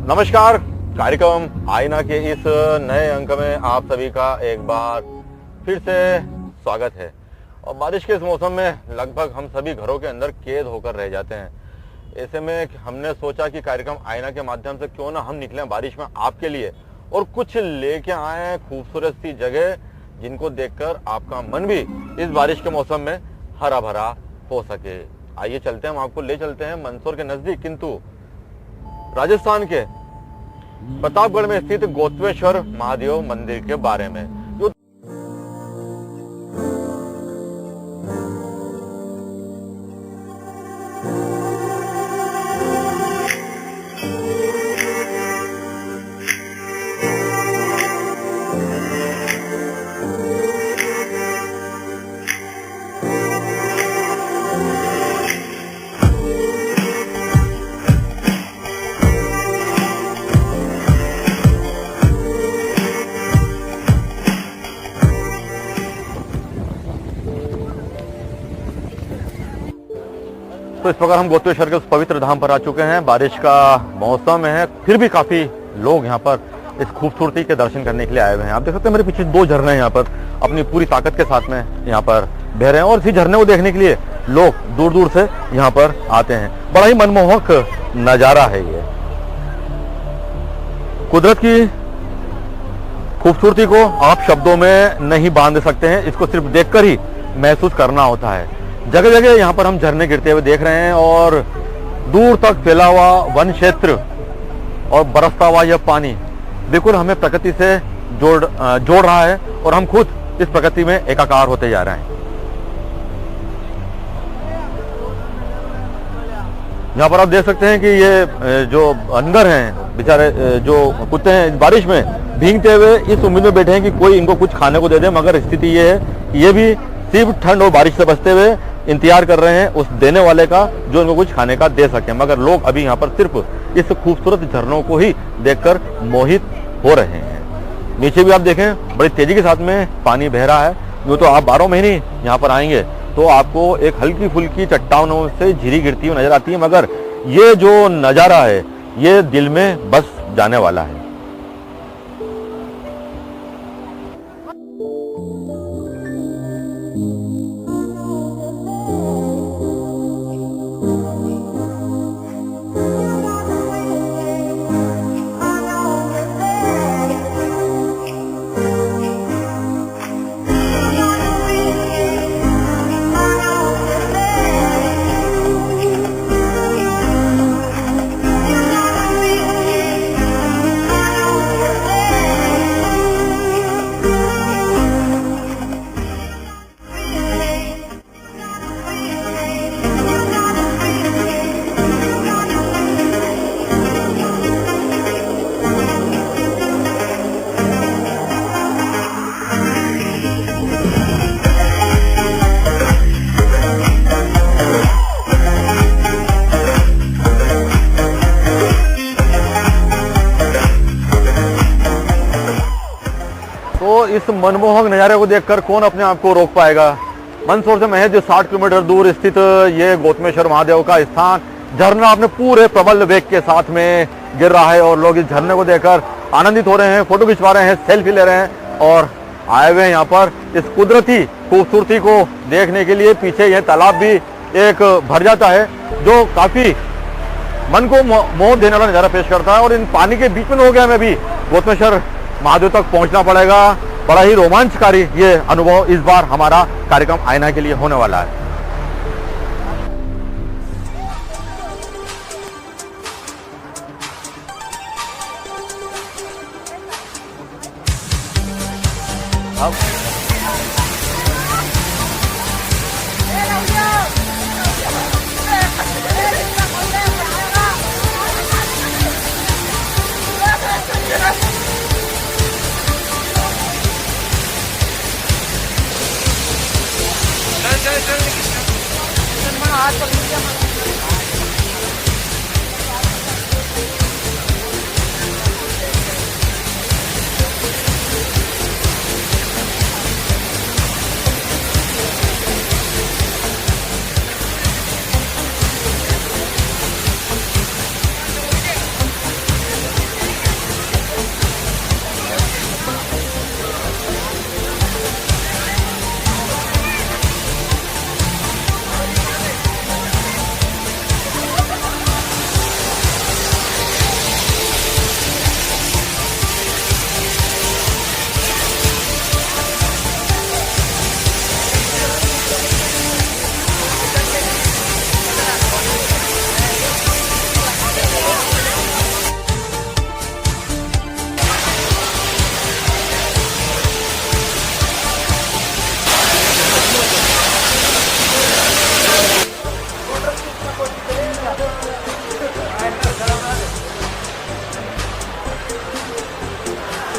नमस्कार। कार्यक्रम आईना के इस नए अंक में आप सभी का एक बार फिर से स्वागत है। और बारिश के इस मौसम में लगभग हम सभी घरों के अंदर कैद होकर रह जाते हैं। ऐसे में हमने सोचा कि कार्यक्रम आईना के माध्यम से क्यों ना हम निकलें बारिश में आपके लिए और कुछ लेके आए खूबसूरत सी जगह जिनको देखकर आपका मन भी इस बारिश के मौसम में हरा भरा हो सके। आइए चलते हैं, हम आपको ले चलते हैं मंदसौर के नजदीक किंतु राजस्थान के प्रतापगढ़ में स्थित गोतवेश्वर महादेव मंदिर के बारे में। जो तो इस प्रकार हम गोतवेश्वर के उस पवित्र धाम पर आ चुके हैं। बारिश का मौसम है, फिर भी काफी लोग यहाँ पर इस खूबसूरती के दर्शन करने के लिए आए हुए हैं। आप देख सकते हैं मेरे पीछे दो झरने यहाँ पर अपनी पूरी ताकत के साथ में यहाँ पर बह रहे हैं और इसी झरने को देखने के लिए लोग दूर दूर से यहाँ पर आते हैं। बड़ा ही मनमोहक नजारा है ये। कुदरत की खूबसूरती को आप शब्दों में नहीं बांध सकते हैं, इसको सिर्फ देखकर ही महसूस करना होता है। जगह जगह यहाँ पर हम झरने गिरते हुए देख रहे हैं और दूर तक फैला हुआ वन क्षेत्र और बरसता हुआ यह पानी बिल्कुल हमें प्रकृति से जोड़ रहा है और हम खुद इस प्रकृति में एकाकार होते जा रहे हैं। यहाँ पर आप देख सकते हैं कि ये जो अंदर हैं बेचारे जो कुत्ते हैं बारिश में भीगते हुए इस उम्मीद में बैठे हैं कि कोई इनको कुछ खाने को दे दे, मगर स्थिति ये है कि ये भी सिर्फ ठंड और बारिश से बचते हुए इंतजार कर रहे हैं उस देने वाले का जो इनको कुछ खाने का दे सके। मगर लोग अभी यहाँ पर सिर्फ इस खूबसूरत झरनों को ही देखकर मोहित हो रहे हैं। नीचे भी आप देखें बड़ी तेजी के साथ में पानी बह रहा है। यूँ तो आप 12 महीने यहाँ पर आएंगे तो आपको एक हल्की फुल्की चट्टानों से झिरी गिरती हुई नजर आती है, मगर ये जो नजारा है ये दिल में बस जाने वाला है। तो इस मनमोहक नज़ारे को देखकर कौन अपने आप को रोक पाएगा। मंदसौर से महज 60 किलोमीटर दूर स्थित ये गोतवेश्वर महादेव का स्थान, झरना अपने पूरे प्रबल वेग के साथ में गिर रहा है और लोग इस झरने को देखकर आनंदित हो रहे हैं, फोटो खिंचवा रहे हैं, सेल्फी ले रहे हैं और आए हुए हैं यहाँ पर इस कुदरती खूबसूरती को देखने के लिए। पीछे यह तालाब भी एक भर जाता है जो काफी मन को मोह देने वाला नजारा पेश करता है और इन पानी के बीच में हो गया हमें भी गोतवेश्वर महादेव तक पहुंचना पड़ेगा। बड़ा ही रोमांचकारी ये अनुभव इस बार हमारा कार्यक्रम आईना के लिए होने वाला है।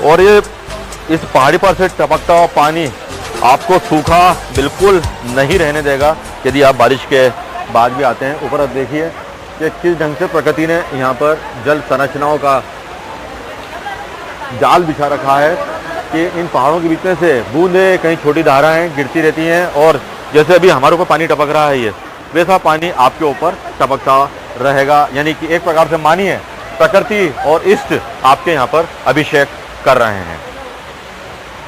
और ये इस पहाड़ी पर से टपकता हुआ पानी आपको सूखा बिल्कुल नहीं रहने देगा यदि आप बारिश के बाद भी आते हैं। ऊपर आप देखिए कि किस ढंग से प्रकृति ने यहाँ पर जल संरचनाओं का जाल बिछा रखा है कि इन पहाड़ों के बीच में से बूंदें, कहीं छोटी धाराएं गिरती रहती हैं और जैसे अभी हमारे ऊपर पानी टपक रहा है ये वैसा पानी आपके ऊपर टपकता रहेगा। यानी कि एक प्रकार से मानिए प्रकृति और इष्ट आपके यहाँ पर अभिषेक कर रहे हैं।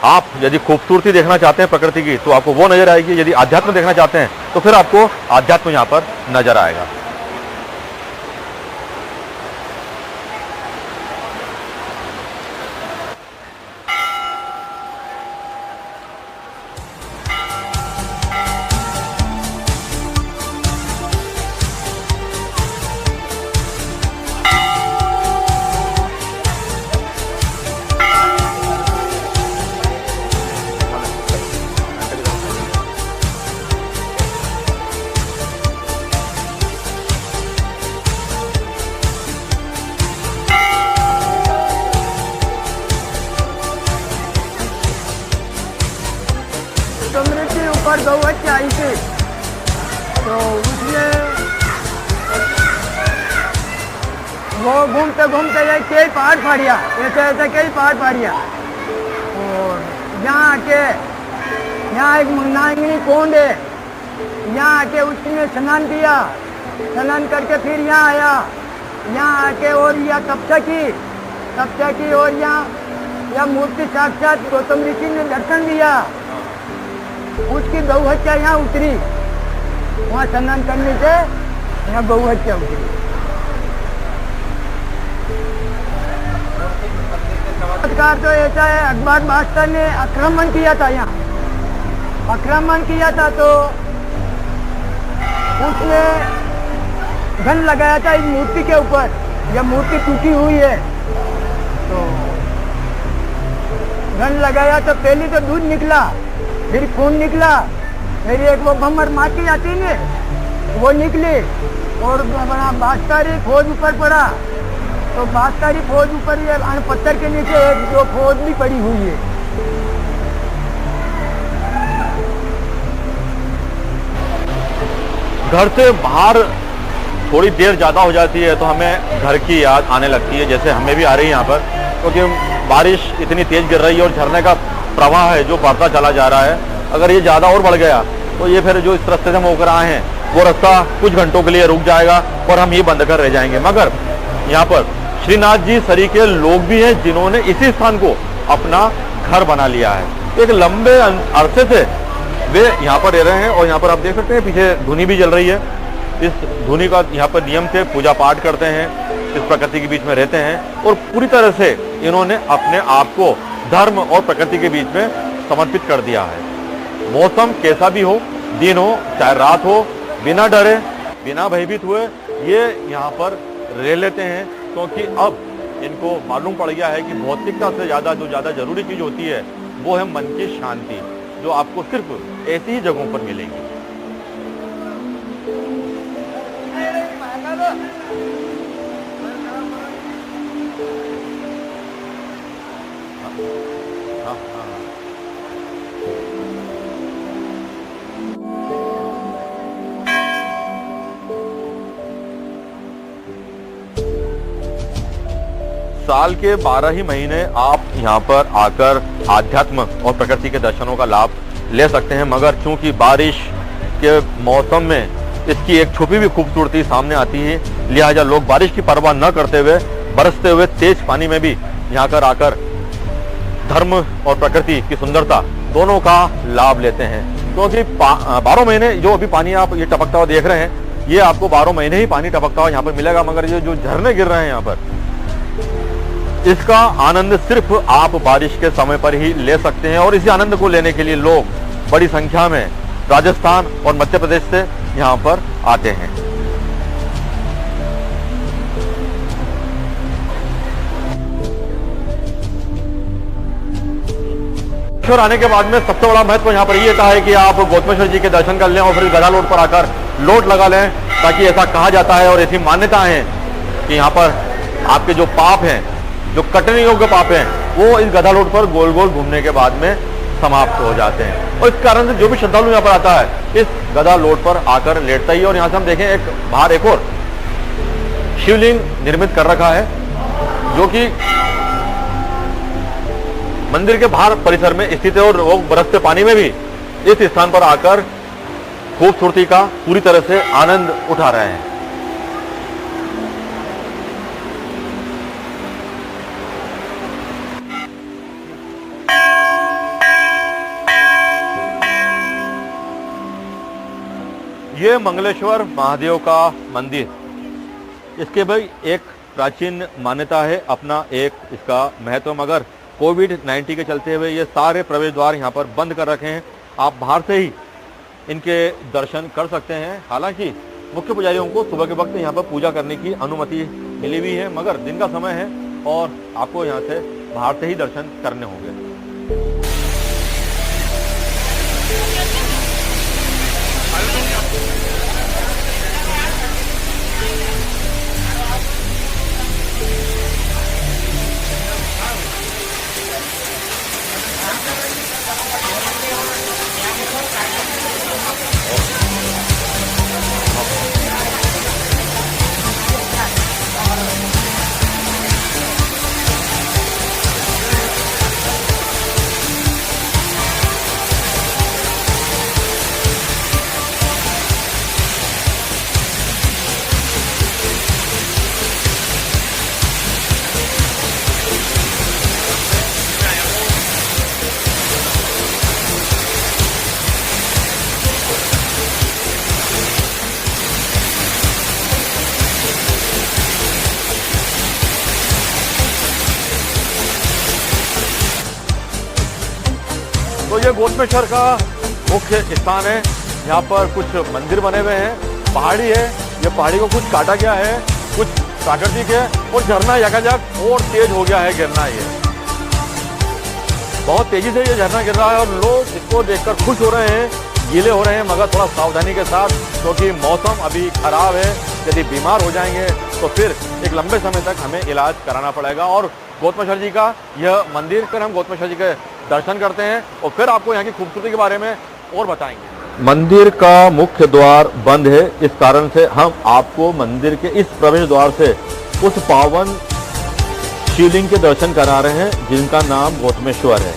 आप यदि खूबसूरती देखना चाहते हैं प्रकृति की तो आपको वो नजर आएगी, यदि आध्यात्म देखना चाहते हैं तो फिर आपको आध्यात्म यहाँ पर नजर आएगा। ऊपर गौहत्या आई थी तो उसमें वो घूमते घूमते ये कई पहाड़ फाड़िया, ऐसे ऐसे कई पहाड़ फाड़िया और यहाँ आके यहाँ एक नांगनी कुंड है, यहाँ आके उसने स्नान किया, स्नान करके फिर यहाँ आया, यहाँ आके और यह तपस्या की और यहाँ मूर्ति साक्षात गौतम ऋषि ने दर्शन दिया। उसकी गौहत्या यहाँ उतरी, वहाँ स्नान करने से यहाँ गौहत्या उतरी। चमत्कार तो ऐसा है, अकबर बादशाह ने आक्रमण किया था, यहाँ आक्रमण किया था तो उसने गन लगाया था इस मूर्ति के ऊपर। यह मूर्ति टूटी हुई है तो गन लगाया तो पहले तो दूध निकला, फिर खून निकला, फिर एक वो भमर माटी आती है वो निकली और बादशाही फौज ऊपर पड़ा तो बादशाही फौज ऊपर ये पत्थर के नीचे एक दो फौज भी पड़ी हुई है। घर से बाहर थोड़ी देर ज़्यादा हो जाती है तो हमें घर की याद आने लगती है, जैसे हमें भी आ रही है यहाँ पर, क्योंकि बारिश इतनी तेज गिर रही है और झरने का प्रवाह है जो बढ़ता चला जा रहा है। अगर ये ज़्यादा और बढ़ गया तो ये फिर जो इस रास्ते से हम होकर आए हैं वो रास्ता कुछ घंटों के लिए रुक जाएगा और हम ये बंद कर रह जाएंगे। मगर यहाँ पर श्रीनाथ जी सरीके लोग भी हैं जिन्होंने इसी स्थान को अपना घर बना लिया है। एक लंबे अरसे से वे यहाँ पर रह रहे हैं और यहाँ पर आप देख सकते हैं पीछे धुनी भी जल रही है। इस धुनी का यहाँ पर नियम से पूजा पाठ करते हैं, इस प्रकृति के बीच में रहते हैं और पूरी तरह से इन्होंने अपने आप को धर्म और प्रकृति के बीच में समर्पित कर दिया है। मौसम कैसा भी हो, दिन हो चाहे रात हो, बिना डरे बिना भयभीत हुए ये यहाँ पर रह लेते हैं, क्योंकि अब इनको मालूम पड़ गया है कि भौतिकता से ज़्यादा जो ज़्यादा जरूरी चीज़ होती है वो है मन की शांति, जो आपको सिर्फ ऐसी ही जगहों पर मिलेगी। साल के 12 ही महीने आप यहाँ पर आकर आध्यात्म और प्रकृति के दर्शनों का लाभ ले सकते हैं, मगर चूंकि बारिश के मौसम में इसकी एक छुपी हुई खूबसूरती सामने आती है, लिहाजा लोग बारिश की परवाह न करते हुए बरसते हुए तेज पानी में भी यहाँ कर आकर धर्म और प्रकृति की सुंदरता दोनों का लाभ लेते हैं। क्योंकि 12 महीने जो अभी पानी आप ये टपकता हुआ देख रहे हैं, ये आपको 12 महीने ही पानी टपकता हुआ यहाँ पर मिलेगा, मगर ये जो झरने गिर रहे हैं यहाँ पर, इसका आनंद सिर्फ आप बारिश के समय पर ही ले सकते हैं। और इसी आनंद को लेने के लिए लोग बड़ी संख्या में राजस्थान और मध्य प्रदेश से यहाँ पर आते हैं। गौतमेश्वर आने के बाद में सबसे बड़ा महत्व यहाँ पर ये था है कि आप गौतमेश्वर जी के दर्शन कर लें और फिर गदा लोट पर आकर लोट लगा लें, ताकि ऐसा कहा जाता है और ऐसी मान्यता है कि यहाँ पर आपके जो पाप हैं जो कटने योग्य पाप हैं वो इस गधा लोट पर गोल गोल घूमने के बाद में समाप्त हो जाते हैं। और इस कारण से जो भी श्रद्धालु यहाँ पर आता है इस गधा लोट पर आकर लेटता ही है। और यहाँ से हम देखें एक बाहर एक और शिवलिंग निर्मित कर रखा है जो कि मंदिर के बाहर परिसर में स्थित है, और वो बरसते पानी में भी इस स्थान पर आकर खूबसूरती का पूरी तरह से आनंद उठा रहे हैं। ये मंगलेश्वर महादेव का मंदिर, इसके भाई एक प्राचीन मान्यता है, अपना एक इसका महत्व, मगर कोविड-19 के चलते हुए ये सारे प्रवेश द्वार यहाँ पर बंद कर रखे हैं। आप बाहर से ही इनके दर्शन कर सकते हैं। हालांकि मुख्य पुजारियों को सुबह के वक्त यहाँ पर पूजा करने की अनुमति मिली हुई है, मगर दिन का समय है और आपको यहाँ से बाहर से ही दर्शन करने होंगे। तो ये गोतमेश्वर का मुख्य स्थान है। यहाँ पर कुछ मंदिर बने हुए हैं, पहाड़ी है, ये पहाड़ी को कुछ काटा गया है, कुछ प्राकृतिक है, और झरना यकायक और तेज हो गया है गिरना। ये बहुत तेजी से ये झरना गिर रहा है और लोग इसको देखकर खुश हो रहे हैं, गीले हो रहे हैं, मगर थोड़ा सावधानी के साथ, क्योंकि मौसम अभी खराब है। यदि बीमार हो जाएंगे तो फिर एक लंबे समय तक हमें इलाज कराना पड़ेगा। और गोतमेश्वर जी का यह मंदिर पर हम गोतमेश्वर जी के दर्शन करते हैं और फिर आपको यहाँ की खूबसूरती के बारे में और बताएंगे। मंदिर का मुख्य द्वार बंद है, इस कारण से हम आपको मंदिर के इस प्रवेश द्वार से उस पावन शिवलिंग के दर्शन करा रहे हैं जिनका नाम गोतमेश्वर है।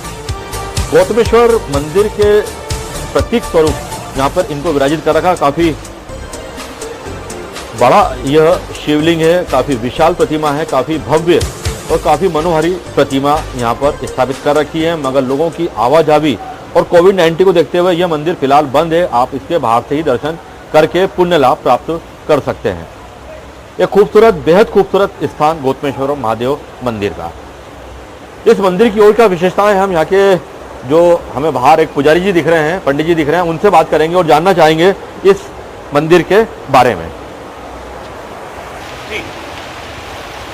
गोतमेश्वर मंदिर के प्रतीक स्वरूप यहाँ पर इनको विराजित कर रखा। काफी बड़ा यह शिवलिंग है, काफी विशाल प्रतिमा है, काफी भव्य और काफी मनोहारी प्रतिमा यहाँ पर स्थापित कर रखी है, मगर लोगों की आवाजावी और कोविड-19 को देखते हुए यह मंदिर फिलहाल बंद है। आप इसके बाहर से ही दर्शन करके पुण्य लाभ प्राप्त कर सकते हैं। एक खूबसूरत, बेहद खूबसूरत स्थान गोतमेश्वर महादेव मंदिर का। इस मंदिर की और क्या विशेषताएं, हम यहाँ के जो हमें बाहर एक पुजारी जी दिख रहे हैं, पंडित जी दिख रहे हैं, उनसे बात करेंगे और जानना चाहेंगे इस मंदिर के बारे में।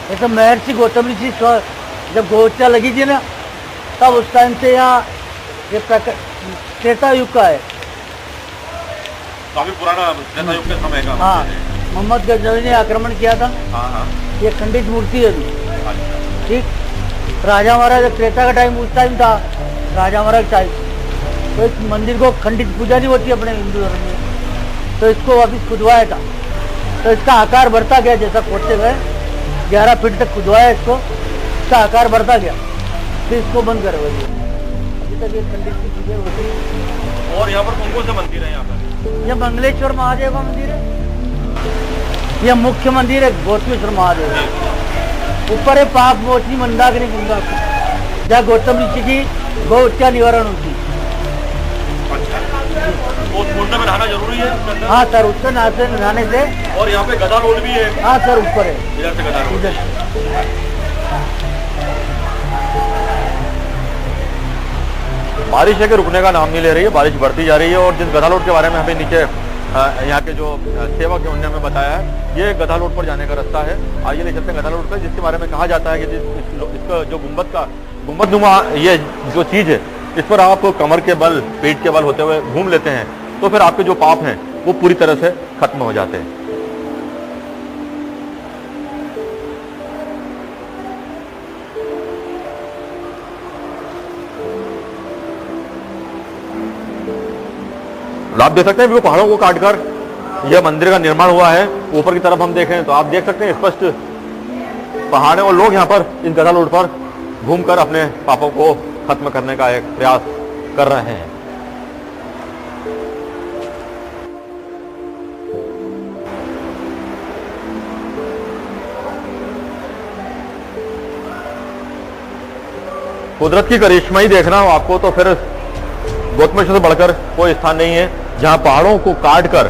ये तो महर्षि गौतम ऋषि जब गोहत्या लगी थी ना, तब उस टाइम से यहाँ ये त्रेता युग का है, काफी पुराना त्रेता युग के समय का। हाँ, मोहम्मद गजनवी ने आक्रमण किया था। हाँ। ये खंडित मूर्ति है। ठीक, राजा महाराज त्रेता का टाइम उस टाइम था, राजा महाराज टाइम। तो इस मंदिर को खंडित पूजा नहीं होती अपने हिंदू धर्म में, तो इसको वापिस खुदवाया था। तो इसका आकार बढ़ता गया, जैसा खोदते गए 11 फीट तक खुदवाया इसको, इसका आकार बढ़ता गया, फिर इसको बंद करे हुए अभी तक ये खंडित की पूजा होती है। और यहाँ पर कौन कौन से मंदिर है? यहाँ पर यह मंगलेश्वर महादेव का मंदिर है, यह मुख्य मंदिर है गोतमेश्वर महादेव। ऊपर है पाप मोचनी मंदाकिनी गंगा, जहाँ गौतम ऋषि की गौ हत्या निवारण होती। उस कुंड में नहाना जरूरी है? हाँ सर, उससे नहाने से। और यहाँ पे गधा रोड भी है? हाँ सर, ऊपर है, इधर से गधा रोड। बारिश है कि रुकने का नाम नहीं ले रही है, बारिश बढ़ती जा रही है। और जिस गधा रोड के बारे में हमें नीचे यहाँ के जो सेवक है उन्होंने हमें बताया है, ये गधा रोड पर जाने का रास्ता है। आइए ले चलते हैं गधा रोड पर, जिसके बारे में कहा जाता है कि इसका जो गुम्बदनुमा ये जो चीज़ है, इस पर आप कमर के बल, पेट के बल होते हुए घूम लेते हैं तो फिर आपके जो पाप हैं वो पूरी तरह से खत्म हो जाते हैं। आप देख सकते हैं वो पहाड़ों को काटकर यह मंदिर का निर्माण हुआ है। ऊपर की तरफ हम देखें तो आप देख सकते हैं स्पष्ट पहाड़ है और लोग यहाँ पर इन गधा रोड पर घूमकर अपने पापों को खत्म करने का एक प्रयास कर रहे हैं। कुदरत की करिश्मा ही देखना हो आपको तो फिर गौतमेश्वर से बढ़कर कोई स्थान नहीं है जहां पहाड़ों को काटकर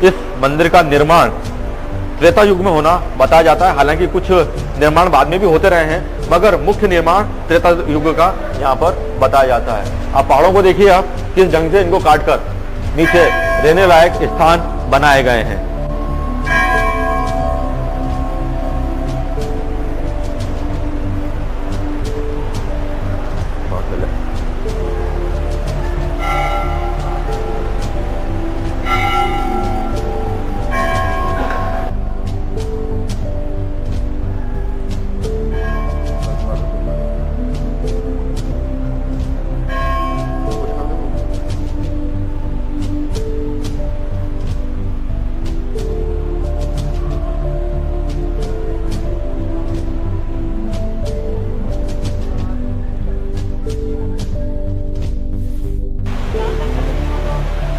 इस मंदिर का निर्माण त्रेता युग में होना बताया जाता है। हालांकि कुछ निर्माण बाद में भी होते रहे हैं, मगर मुख्य निर्माण त्रेता युग का यहाँ पर बताया जाता है। आप पहाड़ों को देखिए, आप किस ढंग से इनको काटकर नीचे रहने लायक स्थान बनाए गए हैं।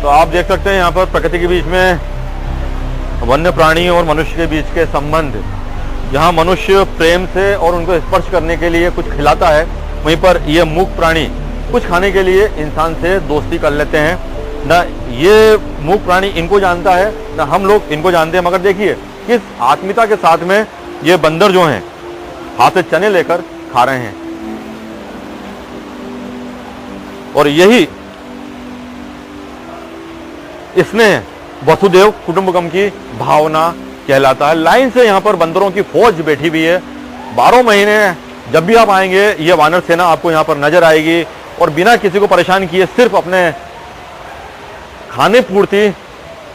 तो आप देख सकते हैं यहाँ पर प्रकृति के बीच में वन्य प्राणी और मनुष्य के बीच के संबंध। जहाँ मनुष्य प्रेम से और उनको स्पर्श करने के लिए कुछ खिलाता है, वहीं पर ये मूक प्राणी कुछ खाने के लिए इंसान से दोस्ती कर लेते हैं। न ये मूक प्राणी इनको जानता है, न हम लोग इनको जानते हैं। मगर देखिए किस आत्मीयता के साथ में ये बंदर जो हैं हाथ से चने लेकर खा रहे हैं। और यही इसमें वसुदेव कुटुंबकम की भावना कहलाता है। लाइन से यहाँ पर बंदरों की फौज बैठी हुई है। 12 महीने जब भी आप आएंगे ये वानर सेना आपको यहाँ पर नजर आएगी और बिना किसी को परेशान किए सिर्फ अपने खाने पूर्ति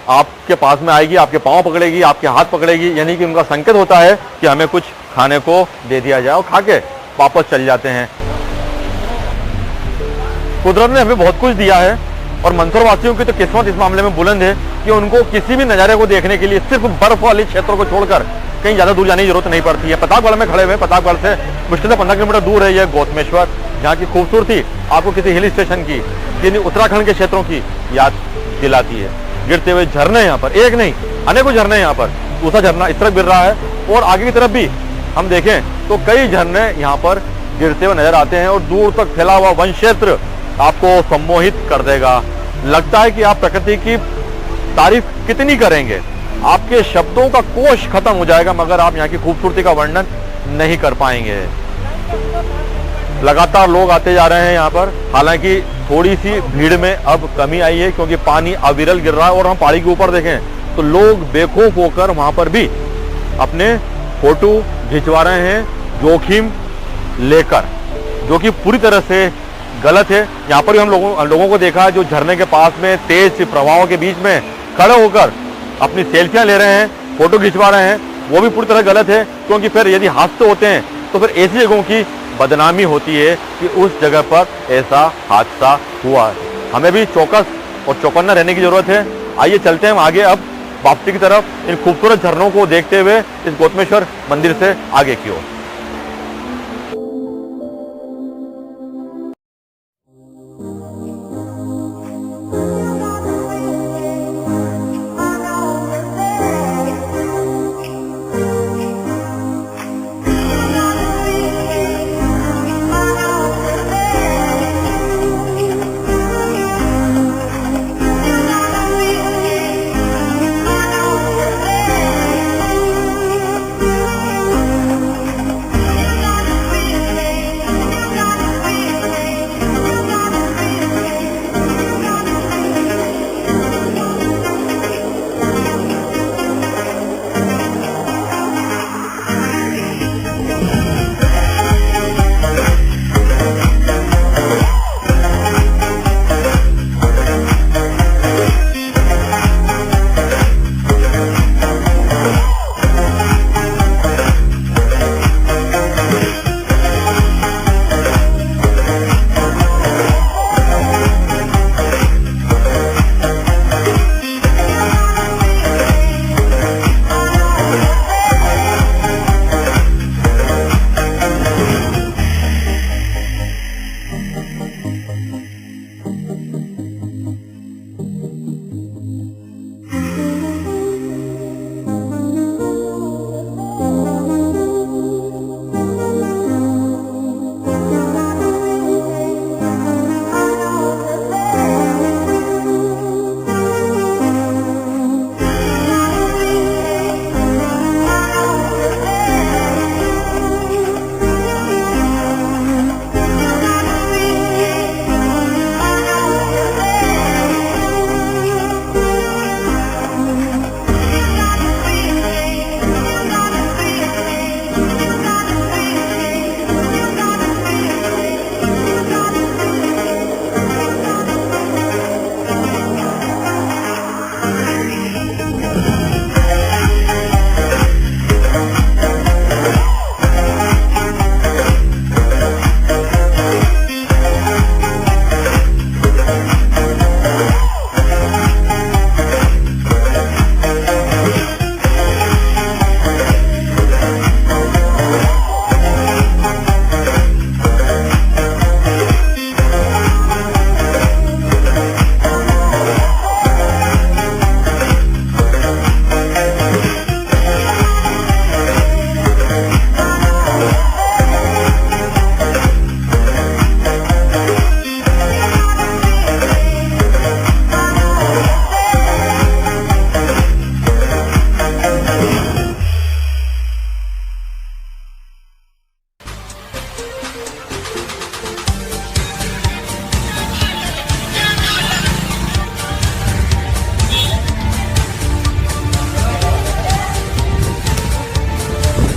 आपके पास में आएगी, आपके पांव पकड़ेगी, आपके हाथ पकड़ेगी। यानी कि उनका संकेत होता है कि हमें कुछ खाने को दे दिया जाए, और खा के वापस चल जाते हैं। कुदरत ने हमें बहुत कुछ दिया है और मंदसौर वासियों की तो किस्मत इस मामले में बुलंद है कि उनको किसी भी नज़ारे को देखने के लिए सिर्फ बर्फ वाले क्षेत्रों को छोड़कर कहीं ज़्यादा दूर जाने की जरूरत नहीं पड़ती है। प्रतापगढ़ में खड़े हुए, प्रतापगढ़ से मुश्किल से 15 किलोमीटर दूर है यह गौतमेश्वर, जहाँ की खूबसूरती आपको किसी हिल स्टेशन की, किसी उत्तराखंड के क्षेत्रों की याद दिलाती है। गिरते हुए झरने यहाँ पर, एक नहीं अनेकों झरने यहाँ पर। दूसरा झरना इस तरफ गिर रहा है और आगे की तरफ भी हम देखें तो कई झरने यहाँ पर गिरते हुए नजर आते हैं और दूर तक फैला हुआ वन क्षेत्र आपको सम्मोहित कर देगा। लगता है कि आप प्रकृति की तारीफ कितनी करेंगे, आपके शब्दों का कोश खत्म हो जाएगा, मगर आप यहाँ की खूबसूरती का वर्णन नहीं कर पाएंगे। लगातार लोग आते जा रहे हैं यहाँ पर। हालांकि थोड़ी सी भीड़ में अब कमी आई है क्योंकि पानी अविरल गिर रहा है। और हम पहाड़ी के ऊपर देखें तो लोग बेखौफ होकर वहां पर भी अपने फोटो खिंचवा रहे हैं जोखिम लेकर, जो कि पूरी तरह से गलत है। यहाँ पर भी हम लोगों को देखा जो झरने के पास में तेज प्रवाहों के बीच में खड़े होकर अपनी सेल्फियां ले रहे हैं, फोटो खिंचवा रहे हैं, वो भी पूरी तरह गलत है। क्योंकि फिर यदि हादसे होते हैं तो फिर ऐसी जगहों की बदनामी होती है कि उस जगह पर ऐसा हादसा हुआ है। हमें भी चौकस और चौकन्ना रहने की जरूरत है। आइए चलते हैं आगे अब वापसी की तरफ, इन खूबसूरत झरनों को देखते हुए इस गौतमेश्वर मंदिर से आगे की ओर।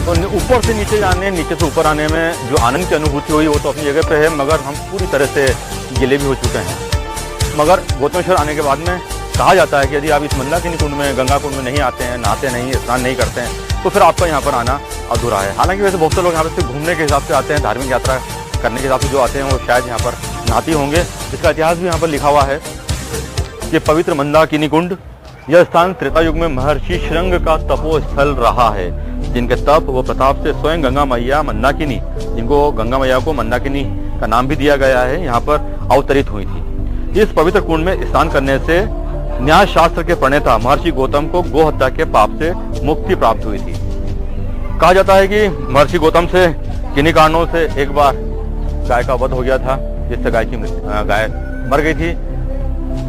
तो ऊपर से नीचे जाने, नीचे से ऊपर आने में जो आनंद की अनुभूति हुई वो तो अपनी जगह पे है, मगर हम पूरी तरह से गिले भी हो चुके हैं। मगर गौतमेश्वर आने के बाद में कहा जाता है कि यदि आप इस मंदाकिनी कुंड में, गंगा कुंड में नहीं आते हैं, नहाते नहीं, स्नान नहीं करते हैं, तो फिर आपका यहाँ पर आना अधूरा है। हालांकि वैसे बहुत से लोग यहाँ पर सिर्फ घूमने के हिसाब से आते हैं, धार्मिक यात्रा करने के हिसाब से जो आते हैं वो शायद यहाँ पर नहाते होंगे। इसका इतिहास भी यहाँ पर लिखा हुआ है कि पवित्र मंदाकिनी कुंड, यह स्थान त्रेता युग में महर्षि श्रृंग का तपोस्थल रहा है, जिनके तप व प्रताप से स्वयं गंगा मैया मंदाकिनी, जिनको गंगा मैया को मंदाकिनी का नाम भी दिया गया है, यहाँ पर अवतरित हुई थी। इस पवित्र कुंड में स्नान करने से न्याय शास्त्र के प्रणेता महर्षि गौतम को गो हत्या के पाप से मुक्ति प्राप्त हुई थी। कहा जाता है कि महर्षि गौतम से किन्हीं कारणों से एक बार गाय का वध हो गया था, जिससे गाय मर गई थी।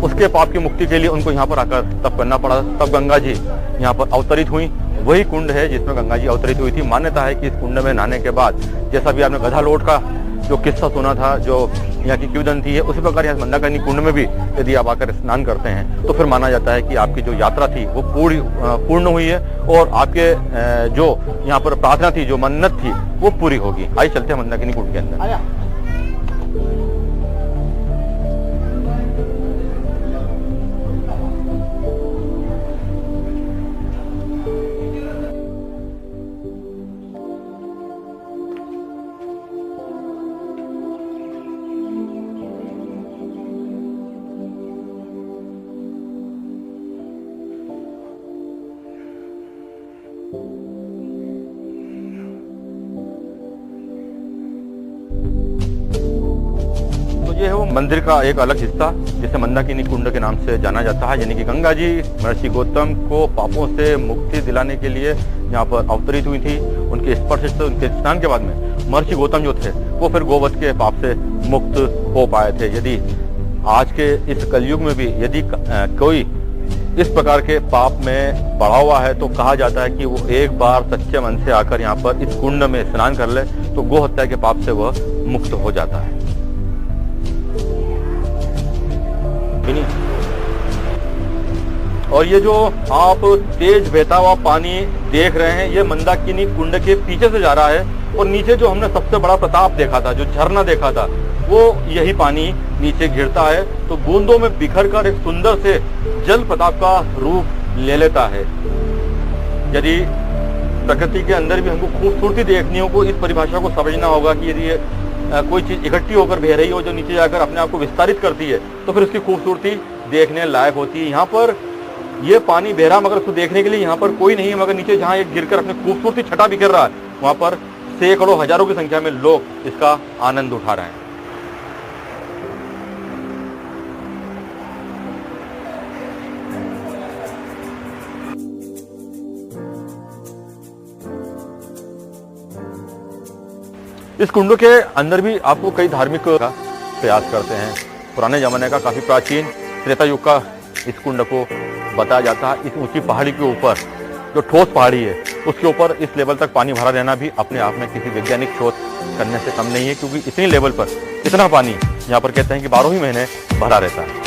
उसके पाप की मुक्ति के लिए उनको यहाँ पर आकर तप करना पड़ा। तब गंगा जी यहाँ पर अवतरित हुई। वही कुंड है जिसमें गंगा जी अवतरित हुई थी। मान्यता है कि इस कुंड में नहाने के बाद, जैसा भी आपने गधा लोट का जो किस्सा सुना था, जो यहाँ की किंवदंती है, उसी प्रकार यहाँ मंदाकिनी कुंड में भी यदि आप आकर स्नान करते हैं तो फिर माना जाता है कि आपकी जो यात्रा थी वो पूर्ण हुई है और आपके जो यहाँ पर प्रार्थना थी, जो मन्नत थी, वो पूरी होगी। आइए चलते हैं मंदाकिनी कुंड के अंदर। ये है वो मंदिर का एक अलग हिस्सा जिसे मंदाकिनी कुंड के नाम से जाना जाता है। यानी कि गंगा जी महर्षि गौतम को पापों से मुक्ति दिलाने के लिए यहाँ पर अवतरित हुई थी। उनके स्पर्श से, उनके स्नान के बाद में महर्षि गौतम जो थे वो फिर गोवध के पाप से मुक्त हो पाए थे। यदि आज के इस कलयुग में भी यदि कोई इस प्रकार के पाप में पड़ा हुआ है तो कहा जाता है कि वो एक बार सच्चे मन से आकर यहाँ पर इस कुंड में स्नान कर ले तो गो हत्या के पाप से वह मुक्त हो जाता है। और ये जो आप तेज बहता हुआ पानी देख रहे हैं, ये मंदाकिनी कुंड के पीछे से जा रहा है और नीचे जो हमने सबसे बड़ा प्रताप देखा था, जो झरना देखा था, वो यही पानी नीचे गिरता है तो बूंदों में बिखर कर एक सुंदर से जल प्रताप का रूप ले लेता है। यदि प्रकृति के अंदर भी हमको खूबसूरती देखनी हो, इस परिभाषा को समझना होगा कि यदि कोई चीज इकट्ठी होकर बह रही हो जो नीचे जाकर अपने आप को विस्तारित करती है तो फिर उसकी खूबसूरती देखने लायक होती है। यहाँ पर ये पानी बह रहा मगर उसको देखने के लिए यहाँ पर कोई नहीं है, मगर नीचे जहाँ एक गिरकर अपनी खूबसूरती छटा बिखेर रहा है वहां पर सैकड़ों हजारों की संख्या में लोग इसका आनंद उठा रहे हैं। इस कुंड के अंदर भी आपको कई धार्मिक का प्रयास करते हैं। पुराने जमाने का काफी प्राचीन त्रेता युग का इस कुंड को बताया जाता है। इस ऊंची पहाड़ी के ऊपर जो ठोस पहाड़ी है उसके ऊपर इस लेवल तक पानी भरा रहना भी अपने आप में किसी वैज्ञानिक शोध करने से कम नहीं है, क्योंकि इतनी लेवल पर इतना पानी यहाँ पर कहते हैं कि 12 ही महीने भरा रहता है।